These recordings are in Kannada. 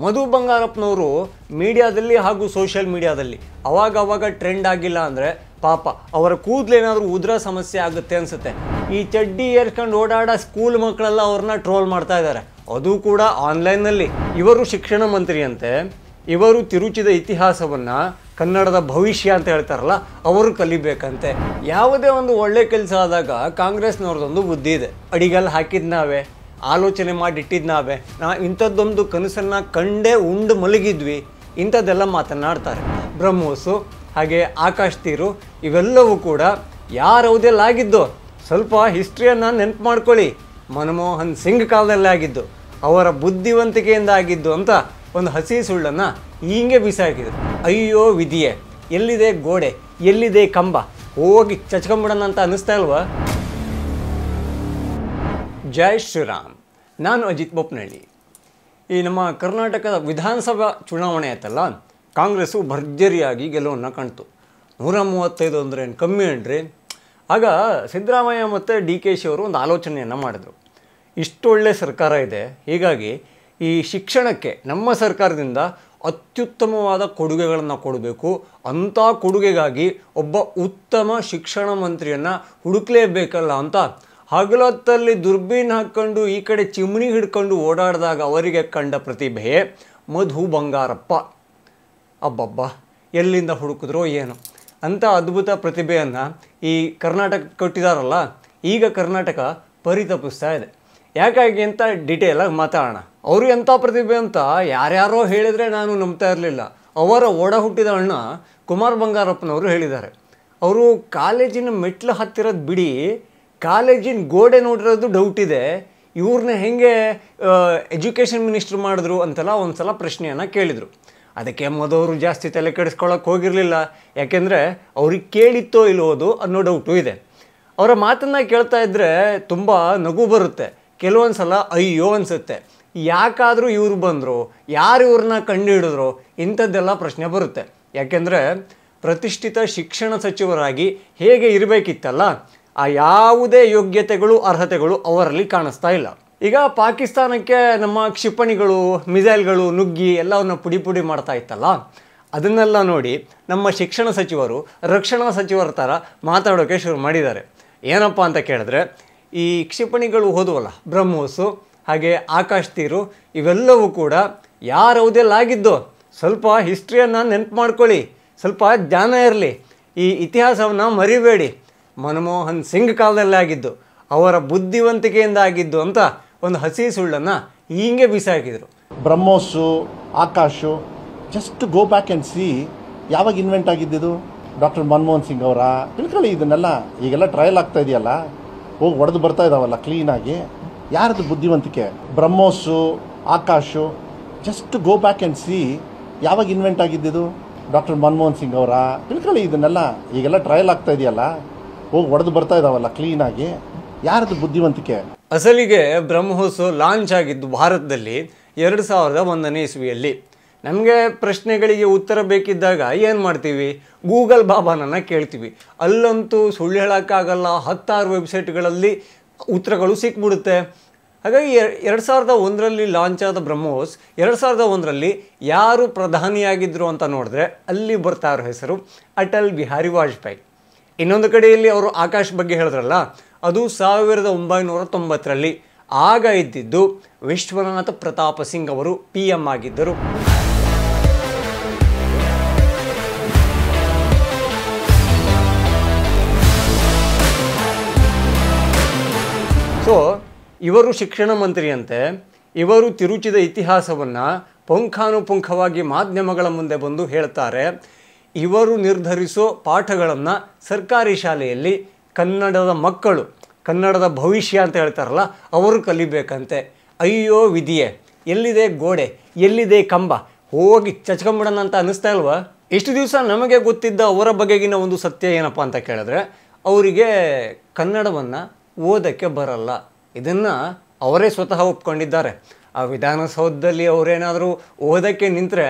ಮಧು ಬಂಗಾರಪ್ಪನವರು ಮೀಡಿಯಾದಲ್ಲಿ ಹಾಗೂ ಸೋಷಿಯಲ್ ಮೀಡಿಯಾದಲ್ಲಿ ಅವಾಗ ಟ್ರೆಂಡ್ ಆಗಿಲ್ಲ ಅಂದರೆ ಪಾಪ ಅವರ ಕೂದಲೇನಾದರೂ ಉದ್ರ ಸಮಸ್ಯೆ ಆಗುತ್ತೆ ಅನಿಸುತ್ತೆ. ಈ ಚಡ್ಡಿ ಏರ್ಕೊಂಡು ಓಡಾಡೋ ಸ್ಕೂಲ್ ಮಕ್ಕಳೆಲ್ಲ ಅವ್ರನ್ನ ಟ್ರೋಲ್ ಮಾಡ್ತಾ ಇದ್ದಾರೆ, ಅದು ಕೂಡ ಆನ್ಲೈನ್ನಲ್ಲಿ. ಇವರು ಶಿಕ್ಷಣ ಮಂತ್ರಿಯಂತೆ, ಇವರು ತಿರುಚಿದ ಇತಿಹಾಸವನ್ನು ಕನ್ನಡದ ಭವಿಷ್ಯ ಅಂತ ಹೇಳ್ತಾರಲ್ಲ ಅವರು ಕಲಿಬೇಕಂತೆ. ಯಾವುದೇ ಒಂದು ಒಳ್ಳೆ ಕೆಲಸ ಆದಾಗ ಕಾಂಗ್ರೆಸ್ನವ್ರದ್ದೊಂದು ಬುದ್ಧಿ ಇದೆ, ಅಡಿಗಲ್ಲಿ ಹಾಕಿದ್ದು ನಾವೇ, ಆಲೋಚನೆ ಮಾಡಿಟ್ಟಿದ್ದು ನಾವೇ, ಇಂಥದ್ದೊಂದು ಕನಸನ್ನು ಕಂಡೇ ಉಂಡು ಮಲಗಿದ್ವಿ, ಇಂಥದ್ದೆಲ್ಲ ಮಾತನಾಡ್ತಾರೆ. ಬ್ರಹ್ಮೋಸು ಹಾಗೆ ಆಕಾಶ್ ತೀರು ಇವೆಲ್ಲವೂ ಕೂಡ ಯಾರವಧೆಯಲ್ಲಿ ಆಗಿದ್ದು, ಸ್ವಲ್ಪ ಹಿಸ್ಟ್ರಿಯನ್ನು ನೆನಪು ಮಾಡ್ಕೊಳ್ಳಿ, ಮನಮೋಹನ್ ಸಿಂಗ್ ಕಾಲದಲ್ಲೇ ಆಗಿದ್ದು, ಅವರ ಬುದ್ಧಿವಂತಿಕೆಯಿಂದ ಆಗಿದ್ದು ಅಂತ ಒಂದು ಹಸಿ ಸುಳ್ಳನ್ನು ಹೀಗೆ ಬಿಸಾಕಿದ್ರು. ಅಯ್ಯೋ ವಿಧಿಯೇ, ಎಲ್ಲಿದೆ ಗೋಡೆ, ಎಲ್ಲಿದೆ ಕಂಬ, ಹೋಗಿ ಚಚ್ಕೊಂಬಿಡೋಣ ಅಂತ ಅನ್ನಿಸ್ತಾ ಇಲ್ವಾ? ಜೈ ಶ್ರೀರಾಮ್. ನಾನು ಅಜಿತ್ ಬೋಪ್ನಹಳ್ಳಿ. ಈ ನಮ್ಮ ಕರ್ನಾಟಕದ ವಿಧಾನಸಭಾ ಚುನಾವಣೆ ಆಯ್ತಲ್ಲ, ಕಾಂಗ್ರೆಸ್ಸು ಭರ್ಜರಿಯಾಗಿ ಗೆಲುವನ್ನು ಕಾಣ್ತು. 135 ಅಂದ್ರೆ ಏನು ಕಮ್ಮಿ ಏನ್ರಿ? ಆಗ ಸಿದ್ದರಾಮಯ್ಯ ಮತ್ತು DK ಅವರು ಒಂದು ಆಲೋಚನೆಯನ್ನು ಮಾಡಿದ್ರು. ಇಷ್ಟೊಳ್ಳೆ ಸರ್ಕಾರ ಇದೆ, ಹೀಗಾಗಿ ಈ ಶಿಕ್ಷಣಕ್ಕೆ ನಮ್ಮ ಸರ್ಕಾರದಿಂದ ಅತ್ಯುತ್ತಮವಾದ ಕೊಡುಗೆಗಳನ್ನು ಕೊಡಬೇಕು, ಅಂಥ ಕೊಡುಗೆಗಾಗಿ ಒಬ್ಬ ಉತ್ತಮ ಶಿಕ್ಷಣ ಮಂತ್ರಿಯನ್ನು ಹುಡುಕಲೇಬೇಕಲ್ಲ ಅಂತ ಹಗಲೊತ್ತಲ್ಲಿ ದುರ್ಬೀನ್ ಹಾಕ್ಕೊಂಡು ಈ ಕಡೆ ಚಿಮಣಿ ಹಿಡ್ಕೊಂಡು ಓಡಾಡಿದಾಗ ಅವರಿಗೆ ಕಂಡ ಪ್ರತಿಭೆಯೇ ಮಧು ಬಂಗಾರಪ್ಪ. ಅಬ್ಬಬ್ಬ, ಎಲ್ಲಿಂದ ಹುಡುಕಿದ್ರೋ ಏನು ಅಂಥ ಅದ್ಭುತ ಪ್ರತಿಭೆಯನ್ನು ಈ ಕರ್ನಾಟಕ ಕೊಟ್ಟಿದ್ದಾರಲ್ಲ. ಈಗ ಕರ್ನಾಟಕ ಪರಿತಪಿಸ್ತಾ ಇದೆ. ಯಾಕಾಗಿ ಅಂತ ಡೀಟೇಲಾಗಿ ಮಾತಾಡೋಣ. ಅವರು ಎಂಥ ಪ್ರತಿಭೆ ಅಂತ ಯಾರ್ಯಾರೋ ಹೇಳಿದರೆ ನಾನು ನಂಬ್ತಾ ಇರಲಿಲ್ಲ. ಅವರ ಒಡ ಹುಟ್ಟಿದ ಅಣ್ಣ ಕುಮಾರ್ ಬಂಗಾರಪ್ಪನವರು ಹೇಳಿದ್ದಾರೆ. ಅವರು ಕಾಲೇಜಿನ ಮೆಟ್ಲು ಹತ್ತಿರೋದು ಬಿಡಿ, ಕಾಲೇಜಿನ ಗೋಡೆ ನೋಡಿರೋದು ಡೌಟ್ ಇದೆ, ಇವ್ರನ್ನ ಹೇಗೆ ಎಜುಕೇಷನ್ ಮಿನಿಸ್ಟ್ರ್ ಮಾಡಿದ್ರು ಅಂತೆಲ್ಲ ಒಂದು ಸಲ ಪ್ರಶ್ನೆಯನ್ನು ಕೇಳಿದರು. ಅದಕ್ಕೆ ಮೋದವರು ಜಾಸ್ತಿ ತಲೆ ಕೆಡಿಸ್ಕೊಳ್ಳೋಕೆ ಹೋಗಿರಲಿಲ್ಲ, ಯಾಕೆಂದರೆ ಅವ್ರಿಗೆ ಕೇಳಿತ್ತೋ ಇಲ್ಲೋದು ಅನ್ನೋ ಡೌಟು ಇದೆ. ಅವರ ಮಾತನ್ನು ಕೇಳ್ತಾ ಇದ್ದರೆ ತುಂಬ ನಗು ಬರುತ್ತೆ, ಕೆಲವೊಂದು ಸಲ ಅಯ್ಯೋ ಅನಿಸುತ್ತೆ. ಯಾಕಾದರೂ ಇವ್ರು ಬಂದರು, ಯಾರು ಇವ್ರನ್ನ ಕಂಡು ಹಿಡಿದ್ರು, ಇಂಥದ್ದೆಲ್ಲ ಪ್ರಶ್ನೆ ಬರುತ್ತೆ. ಯಾಕೆಂದರೆ ಪ್ರತಿಷ್ಠಿತ ಶಿಕ್ಷಣ ಸಚಿವರಾಗಿ ಹೇಗೆ ಇರಬೇಕಿತ್ತಲ್ಲ, ಆ ಯಾವುದೇ ಯೋಗ್ಯತೆಗಳು ಅರ್ಹತೆಗಳು ಅವರಲ್ಲಿ ಕಾಣಿಸ್ತಾ ಇಲ್ಲ. ಈಗ ಪಾಕಿಸ್ತಾನಕ್ಕೆ ನಮ್ಮ ಕ್ಷಿಪಣಿಗಳು ಮಿಸೈಲ್ಗಳು ನುಗ್ಗಿ ಎಲ್ಲವನ್ನು ಪುಡಿ ಮಾಡ್ತಾ ಇತ್ತಲ್ಲ, ಅದನ್ನೆಲ್ಲ ನೋಡಿ ನಮ್ಮ ಶಿಕ್ಷಣ ಸಚಿವರು ರಕ್ಷಣಾ ಸಚಿವರ ಥರ ಮಾತಾಡೋಕ್ಕೆ ಶುರು ಮಾಡಿದ್ದಾರೆ. ಏನಪ್ಪ ಅಂತ ಕೇಳಿದ್ರೆ, ಈ ಕ್ಷಿಪಣಿಗಳು ಹೋದವಲ್ಲ ಬ್ರಹ್ಮೋಸು ಹಾಗೆ ಆಕಾಶ್ ತೀರು ಇವೆಲ್ಲವೂ ಕೂಡ ಯಾರವಧೆಯಲ್ಲಿ ಆಗಿದ್ದು, ಸ್ವಲ್ಪ ಹಿಸ್ಟ್ರಿಯನ್ನು ನೆನಪು ಮಾಡ್ಕೊಳ್ಳಿ, ಸ್ವಲ್ಪ ಜ್ಞಾನ ಇರಲಿ, ಈ ಇತಿಹಾಸವನ್ನು ಮರಿಬೇಡಿ, ಮನಮೋಹನ್ ಸಿಂಗ್ ಕಾಲದಲ್ಲೇ ಆಗಿದ್ದು, ಅವರ ಬುದ್ಧಿವಂತಿಕೆಯಿಂದ ಆಗಿದ್ದು ಅಂತ ಒಂದು ಹಸಿ ಸುಳ್ಳನ್ನು ಹೀಗೆ ಬಿಸಾಕಿದರು. Brahmos Akash just go back and see ಯಾವಾಗ ಇನ್ವೆಂಟ್ ಆಗಿದ್ದು ಡಾಕ್ಟರ್ ಮನಮೋಹನ್ ಸಿಂಗ್ ಅವರ ತಿಳ್ಕೊಳ್ಳಿ. ಇದನ್ನೆಲ್ಲ ಈಗೆಲ್ಲ ಟ್ರಯಲ್ ಆಗ್ತಾ ಇದೆಯಲ್ಲ, ಹೋಗಿ ಹೊಡೆದು ಬರ್ತಾ ಇದ್ದಾವಲ್ಲ ಕ್ಲೀನಾಗಿ, ಯಾರದು ಬುದ್ಧಿವಂತಿಕೆ? Brahmos Akash just go back and see ಯಾವಾಗ ಇನ್ವೆಂಟ್ ಆಗಿದ್ದು ಡಾಕ್ಟರ್ ಮನಮೋಹನ್ ಸಿಂಗ್ ಅವರ ತಿಳ್ಕೊಳ್ಳಿ. ಇದನ್ನೆಲ್ಲ ಈಗೆಲ್ಲ ಟ್ರಯಲ್ ಆಗ್ತಾ ಇದೆಯಲ್ಲ, ಹೋಗಿ ಹೊಡೆದು ಬರ್ತಾ ಇದ್ದಾವಲ್ಲ ಕ್ಲೀನಾಗಿ, ಯಾರದು ಬುದ್ಧಿವಂತಿಕೆ? ಅಸಲಿಗೆ ಬ್ರಹ್ಮೋಸ್ ಲಾಂಚ್ ಆಗಿದ್ದು ಭಾರತದಲ್ಲಿ 2001ನೇ ಇಸ್ವಿಯಲ್ಲಿ. ನಮಗೆ ಪ್ರಶ್ನೆಗಳಿಗೆ ಉತ್ತರ ಬೇಕಿದ್ದಾಗ ಏನು ಮಾಡ್ತೀವಿ, ಗೂಗಲ್ ಬಾಬಾನನ್ನು ಕೇಳ್ತೀವಿ. ಅಲ್ಲಂತೂ ಸುಳ್ಳು ಹೇಳೋಕ್ಕಾಗಲ್ಲ, 16 ವೆಬ್ಸೈಟ್ಗಳಲ್ಲಿ ಉತ್ತರಗಳು ಸಿಕ್ಬಿಡುತ್ತೆ. ಹಾಗಾಗಿ 2001ರಲ್ಲಿ ಲಾಂಚ್ ಆದ ಬ್ರಹ್ಮೋಸ್ 2001ರಲ್ಲಿ ಯಾರು ಪ್ರಧಾನಿಯಾಗಿದ್ದರು ಅಂತ ನೋಡಿದ್ರೆ ಅಲ್ಲಿ ಬರ್ತಾ ಇರೋ ಹೆಸರು ಅಟಲ್ ಬಿಹಾರಿ ವಾಜಪೇಯಿ. ಇನ್ನೊಂದು ಕಡೆಯಲ್ಲಿ ಅವರು ಆಕಾಶ್ ಬಗ್ಗೆ ಹೇಳಿದ್ರಲ್ಲ, ಅದು 1990ರಲ್ಲಿ. ಆಗ ಇದ್ದಿದ್ದು ವಿಶ್ವನಾಥ ಪ್ರತಾಪ ಸಿಂಗ್ ಅವರು PM ಆಗಿದ್ದರು. ಸೊ ಇವರು ಶಿಕ್ಷಣ ಮಂತ್ರಿಯಂತೆ, ಇವರು ತಿರುಚಿದ ಇತಿಹಾಸವನ್ನು ಪುಂಖಾನುಪುಂಖವಾಗಿ ಮಾಧ್ಯಮಗಳ ಮುಂದೆ ಬಂದು ಹೇಳ್ತಾರೆ. ಇವರು ನಿರ್ಧರಿಸೋ ಪಾಠಗಳನ್ನು ಸರ್ಕಾರಿ ಶಾಲೆಯಲ್ಲಿ ಕನ್ನಡದ ಮಕ್ಕಳು, ಕನ್ನಡದ ಭವಿಷ್ಯ ಅಂತ ಹೇಳ್ತಾರಲ್ಲ ಅವರು ಕಲಿಬೇಕಂತೆ. ಅಯ್ಯೋ ವಿಧಿಯೇ, ಎಲ್ಲಿದೆ ಗೋಡೆ, ಎಲ್ಲಿದೆ ಕಂಬ, ಹೋಗಿ ಚಚ್ಕೊಂಬಿಡೋಣ ಅಂತ ಅನ್ನಿಸ್ತಾ ಇಲ್ವಾ? ಇಷ್ಟು ದಿವಸ ನಮಗೆ ಗೊತ್ತಿದ್ದ ಅವರ ಬಗೆಗಿನ ಒಂದು ಸತ್ಯ ಏನಪ್ಪ ಅಂತ ಕೇಳಿದ್ರೆ, ಅವರಿಗೆ ಕನ್ನಡವನ್ನು ಓದೋಕ್ಕೆ ಬರಲ್ಲ. ಇದನ್ನು ಅವರೇ ಸ್ವತಃ ಒಪ್ಕೊಂಡಿದ್ದಾರೆ. ಆ ವಿಧಾನಸೌಧದಲ್ಲಿ ಅವರೇನಾದರೂ ಓದೋಕ್ಕೆ ನಿಂತರೆ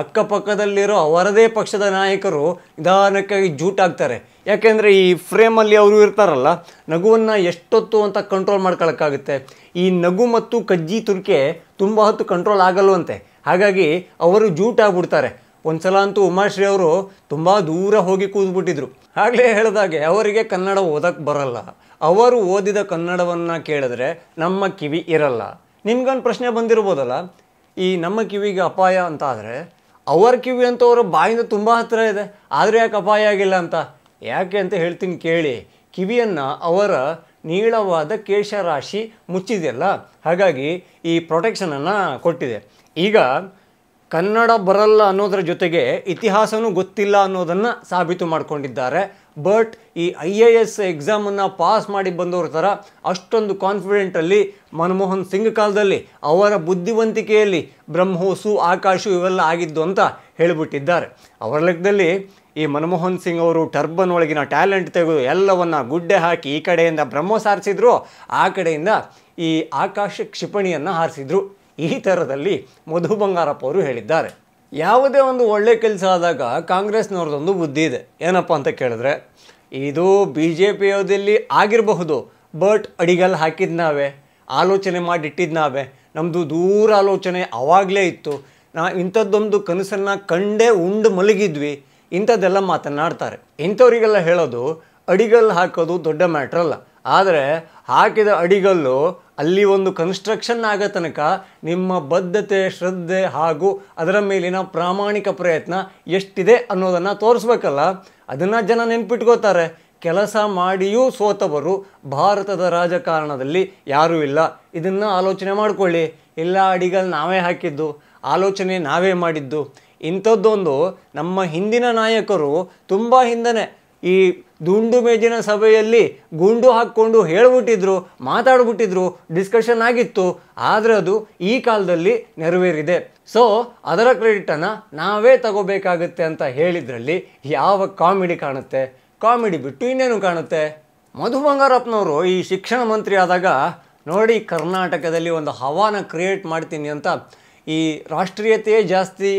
ಅಕ್ಕಪಕ್ಕದಲ್ಲಿರೋ ಅವರದೇ ಪಕ್ಷದ ನಾಯಕರು ನಿಧಾನಕ್ಕಾಗಿ ಜೂಟಾಗ್ತಾರೆ. ಯಾಕೆಂದರೆ ಈ ಫ್ರೇಮಲ್ಲಿ ಅವರು ಇರ್ತಾರಲ್ಲ, ನಗುವನ್ನು ಎಷ್ಟೊತ್ತು ಅಂತ ಕಂಟ್ರೋಲ್ ಮಾಡ್ಕೊಳ್ಳೋಕ್ಕಾಗುತ್ತೆ. ಈ ನಗು ಮತ್ತು ಕಜ್ಜಿ ತುರಿಕೆ ತುಂಬ ಹೊತ್ತು ಕಂಟ್ರೋಲ್ ಆಗಲ್ವಂತೆ. ಹಾಗಾಗಿ ಅವರು ಜೂಟಾಗ್ಬಿಡ್ತಾರೆ. ಒಂದು ಸಲ ಅಂತೂ ಉಮಾಶ್ರೀ ಅವರು ತುಂಬ ದೂರ ಹೋಗಿ ಕೂತ್ಬಿಟ್ಟಿದ್ರು. ಆಗಲೇ ಹೇಳಿದಾಗೆ ಅವರಿಗೆ ಕನ್ನಡ ಓದಕ್ಕೆ ಬರಲ್ಲ. ಅವರು ಓದಿದ ಕನ್ನಡವನ್ನು ಕೇಳಿದ್ರೆ ನಮ್ಮ ಕಿವಿ ಇರಲ್ಲ. ನಿಮ್ಗೊಂದು ಪ್ರಶ್ನೆ ಬಂದಿರ್ಬೋದಲ್ಲ, ಈ ನಮ್ಮ ಕಿವಿಗೆ ಅಪಾಯ ಅಂತ ಆದರೆ ಅವರ ಕಿವಿ ಅಂತೂ ಅವರ ಬಾಯಿಂದ ತುಂಬ ಹತ್ತಿರ ಇದೆ, ಆದರೆ ಯಾಕೆ ಅಪಾಯ ಆಗಿಲ್ಲ ಅಂತ? ಯಾಕೆ ಅಂತ ಹೇಳ್ತೀನಿ ಕೇಳಿ. ಕಿವಿಯನ್ನು ಅವರ ನೀಳವಾದ ಕೇಶರಾಶಿ ಮುಚ್ಚಿದೆಯಲ್ಲ, ಹಾಗಾಗಿ ಈ ಪ್ರೊಟೆಕ್ಷನನ್ನು ಕೊಟ್ಟಿದೆ. ಈಗ ಕನ್ನಡ ಬರಲ್ಲ ಅನ್ನೋದರ ಜೊತೆಗೆ ಇತಿಹಾಸನೂ ಗೊತ್ತಿಲ್ಲ ಅನ್ನೋದನ್ನು ಸಾಬೀತು ಮಾಡಿಕೊಂಡಿದ್ದಾರೆ. ಬಟ್ ಈ IAS ಎಕ್ಸಾಮನ್ನು ಪಾಸ್ ಮಾಡಿ ಬಂದವ್ರ ಥರ ಅಷ್ಟೊಂದು ಕಾನ್ಫಿಡೆಂಟಲ್ಲಿ ಮನಮೋಹನ್ ಸಿಂಗ್ ಕಾಲದಲ್ಲಿ ಅವರ ಬುದ್ಧಿವಂತಿಕೆಯಲ್ಲಿ ಬ್ರಹ್ಮೋಸು ಆಕಾಶು ಇವೆಲ್ಲ ಆಗಿದ್ದು ಅಂತ ಹೇಳಿಬಿಟ್ಟಿದ್ದಾರೆ. ಅವರ ಲೆಕ್ಕದಲ್ಲಿ ಈ ಮನಮೋಹನ್ ಸಿಂಗ್ ಅವರು ಟರ್ಬನ್ ಒಳಗಿನ ಟ್ಯಾಲೆಂಟ್ ತೆಗೆದು ಎಲ್ಲವನ್ನು ಗುಡ್ಡೆ ಹಾಕಿ ಈ ಕಡೆಯಿಂದ ಬ್ರಹ್ಮೋಸ್ ಹಾರಿಸಿದ್ರು, ಆ ಕಡೆಯಿಂದ ಈ ಆಕಾಶ ಕ್ಷಿಪಣಿಯನ್ನು ಹಾರಿಸಿದ್ರು. ಈ ಥರದಲ್ಲಿ ಮಧು ಬಂಗಾರಪ್ಪ ಅವರು ಹೇಳಿದ್ದಾರೆ. ಯಾವುದೇ ಒಂದು ಒಳ್ಳೆ ಕೆಲಸ ಆದಾಗ ಕಾಂಗ್ರೆಸ್ನವ್ರದ್ದೊಂದು ಬುದ್ಧಿ ಇದೆ. ಏನಪ್ಪ ಅಂತ ಕೇಳಿದ್ರೆ, ಇದು BJP ಅವಧಿಯಲ್ಲಿ ಆಗಿರಬಹುದು, ಬಟ್ ಅಡಿಗಲ್ಲಿ ಹಾಕಿದ್ದು ನಾವೇ, ಆಲೋಚನೆ ಮಾಡಿಟ್ಟಿದ್ದು ನಾವೇ, ನಮ್ಮದು ದೂರ ಆಲೋಚನೆ ಆವಾಗಲೇ ಇತ್ತು, ಇಂಥದ್ದೊಂದು ಕನಸನ್ನು ಕಂಡೇ ಉಂಡು ಮಲಗಿದ್ವಿ, ಇಂಥದ್ದೆಲ್ಲ ಮಾತನಾಡ್ತಾರೆ. ಇಂಥವರಿಗೆಲ್ಲ ಹೇಳೋದು ಅಡಿಗಲ್ಲು ಹಾಕೋದು ದೊಡ್ಡ ಮ್ಯಾಟ್ರಲ್ಲ, ಆದರೆ ಹಾಕಿದ ಅಡಿಗಲ್ಲು ಅಲ್ಲಿ ಒಂದು ಕನ್ಸ್ಟ್ರಕ್ಷನ್ ಆಗೋ ತನಕ ನಿಮ್ಮ ಬದ್ಧತೆ, ಶ್ರದ್ಧೆ ಹಾಗೂ ಅದರ ಮೇಲಿನ ಪ್ರಾಮಾಣಿಕ ಪ್ರಯತ್ನ ಎಷ್ಟಿದೆ ಅನ್ನೋದನ್ನು ತೋರಿಸ್ಬೇಕಲ್ಲ. ಅದನ್ನು ಜನ ನೆನ್ಪಿಟ್ಕೋತಾರೆ. ಕೆಲಸ ಮಾಡಿಯೂ ಸೋತವರು ಭಾರತದ ರಾಜಕಾರಣದಲ್ಲಿ ಯಾರೂ ಇಲ್ಲ. ಇದನ್ನು ಆಲೋಚನೆ ಮಾಡಿಕೊಳ್ಳಿ. ಇಲ್ಲ ಅಡಿಗಲ್ ನಾವೇ ಹಾಕಿದ್ದು, ಆಲೋಚನೆ ನಾವೇ ಮಾಡಿದ್ದು. ಇಂಥದ್ದೊಂದು ನಮ್ಮ ಹಿಂದಿನ ನಾಯಕರು ತುಂಬ ಹಿಂದನೆ ಈ ದುಂಡು ಮೇಜಿನ ಸಭೆಯಲ್ಲಿ ಗುಂಡು ಹಾಕ್ಕೊಂಡು ಹೇಳ್ಬಿಟ್ಟಿದ್ರು, ಮಾತಾಡ್ಬಿಟ್ಟಿದ್ರು, ಡಿಸ್ಕಷನ್ ಆಗಿತ್ತು. ಆದರೆ ಅದು ಈ ಕಾಲದಲ್ಲಿ ನೆರವೇರಿದೆ. ಸೊ ಅದರ ಕ್ರೆಡಿಟನ್ನು ನಾವೇ ತಗೋಬೇಕಾಗುತ್ತೆ ಅಂತ ಹೇಳಿದ್ರಲ್ಲಿ ಯಾವ ಕಾಮಿಡಿ ಕಾಣುತ್ತೆ? ಕಾಮಿಡಿ ಬಿಟ್ಟು ಇನ್ನೇನು ಕಾಣುತ್ತೆ? ಮಧು ಬಂಗಾರಪ್ಪನವರು ಈ ಶಿಕ್ಷಣ ಮಂತ್ರಿ ಆದಾಗ ನೋಡಿ, ಕರ್ನಾಟಕದಲ್ಲಿ ಒಂದು ಹವಾನ ಕ್ರಿಯೇಟ್ ಮಾಡ್ತೀನಿ ಅಂತ ಈ ರಾಷ್ಟ್ರೀಯತೆಯೇ ಜಾಸ್ತಿ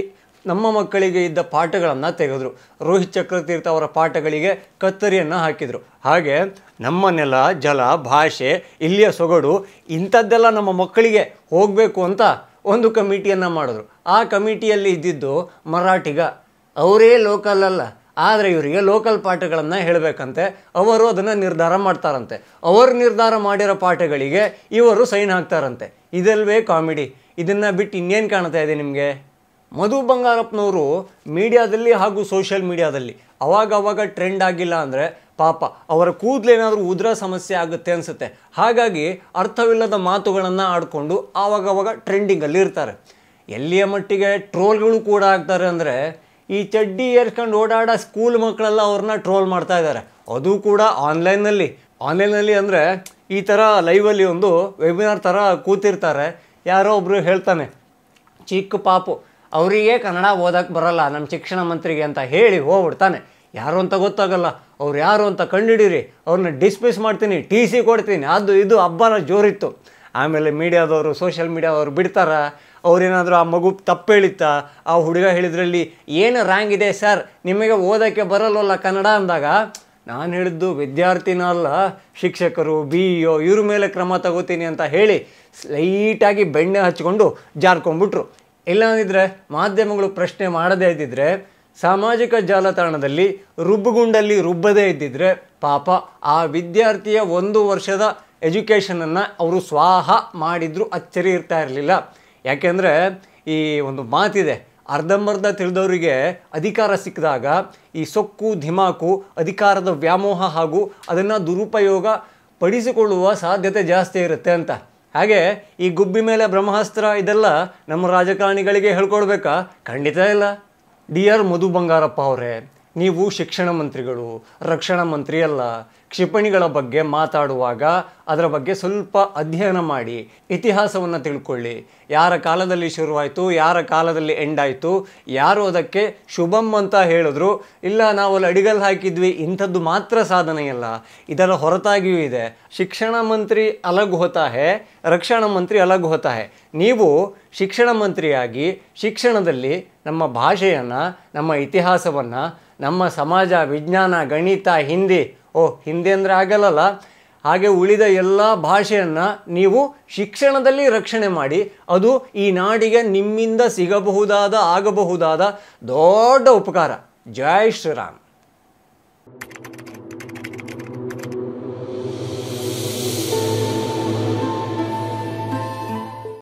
ನಮ್ಮ ಮಕ್ಕಳಿಗೆ ಇದ್ದ ಪಾಠಗಳನ್ನು ತೆಗೆದ್ರು. ರೋಹಿತ್ ಚಕ್ರತೀರ್ಥ ಅವರ ಪಾಠಗಳಿಗೆ ಕತ್ತರಿಯನ್ನು ಹಾಕಿದರು. ಹಾಗೆ ನಮ್ಮ ನೆಲ, ಜಲ, ಭಾಷೆ, ಇಲ್ಲಿಯ ಸೊಗಡು ಇಂಥದ್ದೆಲ್ಲ ನಮ್ಮ ಮಕ್ಕಳಿಗೆ ಹೋಗಬೇಕು ಅಂತ ಒಂದು ಕಮಿಟಿಯನ್ನು ಮಾಡಿದ್ರು. ಆ ಕಮಿಟಿಯಲ್ಲಿ ಇದ್ದಿದ್ದು ಮರಾಠಿಗ. ಅವರೇ ಲೋಕಲ್ ಅಲ್ಲ, ಆದರೆ ಇವರಿಗೆ ಲೋಕಲ್ ಪಾಠಗಳನ್ನು ಹೇಳಬೇಕಂತೆ. ಅವರು ಅದನ್ನು ನಿರ್ಧಾರ ಮಾಡ್ತಾರಂತೆ. ಅವರು ನಿರ್ಧಾರ ಮಾಡಿರೋ ಪಾಠಗಳಿಗೆ ಇವರು ಸೈನ್ ಹಾಕ್ತಾರಂತೆ. ಇದಲ್ವೇ ಕಾಮಿಡಿ? ಇದನ್ನು ಬಿಟ್ಟು ಇನ್ನೇನು ಕಾಣ್ತಾ ಇದೆ ನಿಮಗೆ? ಮಧು ಬಂಗಾರಪ್ಪನವರು ಮೀಡಿಯಾದಲ್ಲಿ ಹಾಗೂ ಸೋಷಿಯಲ್ ಮೀಡಿಯಾದಲ್ಲಿ ಅವಾಗವಾಗ ಟ್ರೆಂಡ್ ಆಗಿಲ್ಲ ಅಂದರೆ ಪಾಪ ಅವರ ಕೂದಲೇನಾದರೂ ಉದುರ ಸಮಸ್ಯೆ ಆಗುತ್ತೆ ಅನಿಸುತ್ತೆ. ಹಾಗಾಗಿ ಅರ್ಥವಿಲ್ಲದ ಮಾತುಗಳನ್ನು ಆಡಿಕೊಂಡು ಆವಾಗವಾಗ ಟ್ರೆಂಡಿಂಗಲ್ಲಿ ಇರ್ತಾರೆ. ಎಲ್ಲಿಯ ಮಟ್ಟಿಗೆ ಟ್ರೋಲ್ಗಳು ಕೂಡ ಆಗ್ತಾರೆ ಅಂದರೆ, ಈ ಚಡ್ಡಿ ಏರ್ಸ್ಕೊಂಡು ಓಡಾಡೋ ಸ್ಕೂಲ್ ಮಕ್ಕಳೆಲ್ಲ ಅವ್ರನ್ನ ಟ್ರೋಲ್ ಮಾಡ್ತಾ ಇದ್ದಾರೆ. ಅದು ಕೂಡ ಆನ್ಲೈನಲ್ಲಿ ಅಂದರೆ ಈ ಥರ ಲೈವಲ್ಲಿ ಒಂದು ವೆಬಿನಾರ್ ಥರ ಕೂತಿರ್ತಾರೆ. ಯಾರೋ ಒಬ್ಬರು ಹೇಳ್ತಾನೆ, ಚಿಕ್ಕ ಪಾಪು ಅವರಿಗೆ ಕನ್ನಡ ಓದಕ್ಕೆ ಬರಲ್ಲ ನಮ್ಮ ಶಿಕ್ಷಣ ಮಂತ್ರಿಗೆ ಅಂತ ಹೇಳಿ ಹೋಗ್ಬಿಡ್ತಾನೆ. ಯಾರು ಅಂತ ಗೊತ್ತಾಗಲ್ಲ. ಅವ್ರು ಯಾರು ಅಂತ ಕಂಡುಹಿಡೀರಿ, ಅವ್ರನ್ನ ಡಿಸ್ಮಿಸ್ ಮಾಡ್ತೀನಿ, TC ಕೊಡ್ತೀನಿ, ಅದು ಇದು ಹಬ್ಬನ ಜೋರಿತ್ತು. ಆಮೇಲೆ ಮೀಡಿಯಾದವರು, ಸೋಷಿಯಲ್ ಮೀಡಿಯಾದವರು ಬಿಡ್ತಾರ. ಅವ್ರೇನಾದರೂ ಆ ಮಗು ತಪ್ಪು ಹೇಳಿತ್ತಾ, ಆ ಹುಡುಗ ಹೇಳಿದ್ರಲ್ಲಿ ಏನು ರಾಂಗ್ ಇದೆ ಸರ್, ನಿಮಗೆ ಓದೋಕ್ಕೆ ಬರಲ್ವಲ್ಲ ಕನ್ನಡ ಅಂದಾಗ, ನಾನು ಹೇಳಿದ್ದು ವಿದ್ಯಾರ್ಥಿನಲ್ಲ, ಶಿಕ್ಷಕರು, BEO ಇವ್ರ ಮೇಲೆ ಕ್ರಮ ತಗೋತೀನಿ ಅಂತ ಹೇಳಿ ಲೈಟಾಗಿ ಬೆಣ್ಣೆ ಹಚ್ಕೊಂಡು ಜಾರ್ಕೊಂಡ್ಬಿಟ್ರು. ಇಲ್ಲಂದಿದ್ರೆ ಮಾಧ್ಯಮಗಳು ಪ್ರಶ್ನೆ ಮಾಡದೇ ಇದ್ದಿದ್ರೆ, ಸಾಮಾಜಿಕ ಜಾಲತಾಣದಲ್ಲಿ ರುಬ್ಬುಗುಂಡಲ್ಲಿ ರುಬ್ಬದೇ ಇದ್ದಿದ್ರೆ ಪಾಪ ಆ ವಿದ್ಯಾರ್ಥಿಯ 1 ವರ್ಷದ ಎಜುಕೇಷನನ್ನು ಅವರು ಸ್ವಾಹ ಮಾಡಿದ್ರು ಅಚ್ಚರಿ ಇರ್ತಾ ಇರಲಿಲ್ಲ. ಯಾಕೆಂದರೆ ಈ ಒಂದು ಮಾತಿದೆ, ಅರ್ಧಂಬರ್ಧ ತಿಳಿದವರಿಗೆ ಅಧಿಕಾರ ಸಿಕ್ಕಿದಾಗ ಈ ಸೊಕ್ಕು ಧಿಮಾಕು, ಅಧಿಕಾರದ ವ್ಯಾಮೋಹ ಹಾಗೂ ಅದನ್ನು ದುರುಪಯೋಗ ಪಡಿಸಿಕೊಳ್ಳುವ ಸಾಧ್ಯತೆ ಜಾಸ್ತಿ ಇರುತ್ತೆ ಅಂತ. ಹಾಗೆ ಈ ಗುಬ್ಬಿ ಮೇಲೆ ಬ್ರಹ್ಮಾಸ್ತ್ರ ಇದೆಲ್ಲ ನಮ್ಮ ರಾಜಕಾರಣಿಗಳಿಗೆ ಹೇಳ್ಕೊಡ್ಬೇಕಾ? ಖಂಡಿತ ಇಲ್ಲ. ಡಿಯರ್ ಮಧು ಬಂಗಾರಪ್ಪ ಅವರೇ, ನೀವು ಶಿಕ್ಷಣ ಮಂತ್ರಿಗಳು, ರಕ್ಷಣಾ ಮಂತ್ರಿ ಅಲ್ಲ. ಕ್ಷಿಪಣಿಗಳ ಬಗ್ಗೆ ಮಾತಾಡುವಾಗ ಅದರ ಬಗ್ಗೆ ಸ್ವಲ್ಪ ಅಧ್ಯಯನ ಮಾಡಿ, ಇತಿಹಾಸವನ್ನು ತಿಳ್ಕೊಳ್ಳಿ. ಯಾರ ಕಾಲದಲ್ಲಿ ಶುರುವಾಯಿತು, ಯಾರ ಕಾಲದಲ್ಲಿ ಎಂಡ್ ಆಯಿತು, ಯಾರು ಅದಕ್ಕೆ ಶುಭಂ ಅಂತ ಹೇಳಿದ್ರು, ಇಲ್ಲ ನಾವು ಅಲ್ಲಿ ಅಡಿಗಲ್ ಹಾಕಿದ್ವಿ, ಇಂಥದ್ದು ಮಾತ್ರ ಸಾಧನೆಯಲ್ಲ, ಇದರ ಹೊರತಾಗಿಯೂ ಇದೆ. ಶಿಕ್ಷಣ ಮಂತ್ರಿ ಅಲಗ್ ಹೋತಾ ಹೇ, ರಕ್ಷಣಾ ಮಂತ್ರಿ ಅಲಗ್ ಹೋತಾ ಹೇ. ನೀವು ಶಿಕ್ಷಣ ಮಂತ್ರಿಯಾಗಿ ಶಿಕ್ಷಣದಲ್ಲಿ ನಮ್ಮ ಭಾಷೆಯನ್ನು, ನಮ್ಮ ಇತಿಹಾಸವನ್ನು, ನಮ್ಮ ಸಮಾಜ, ವಿಜ್ಞಾನ, ಗಣಿತ, ಹಿಂದಿ, ಹಿಂದಿ ಅಂದರೆ ಆಗಲ್ಲಲ್ಲ, ಹಾಗೆ ಉಳಿದ ಎಲ್ಲ ಭಾಷೆಯನ್ನು ನೀವು ಶಿಕ್ಷಣದಲ್ಲಿ ರಕ್ಷಣೆ ಮಾಡಿ. ಅದು ಈ ನಾಡಿಗೆ ನಿಮ್ಮಿಂದ ಆಗಬಹುದಾದ ದೊಡ್ಡ ಉಪಕಾರ. ಜೈ ಶ್ರೀರಾಮ್.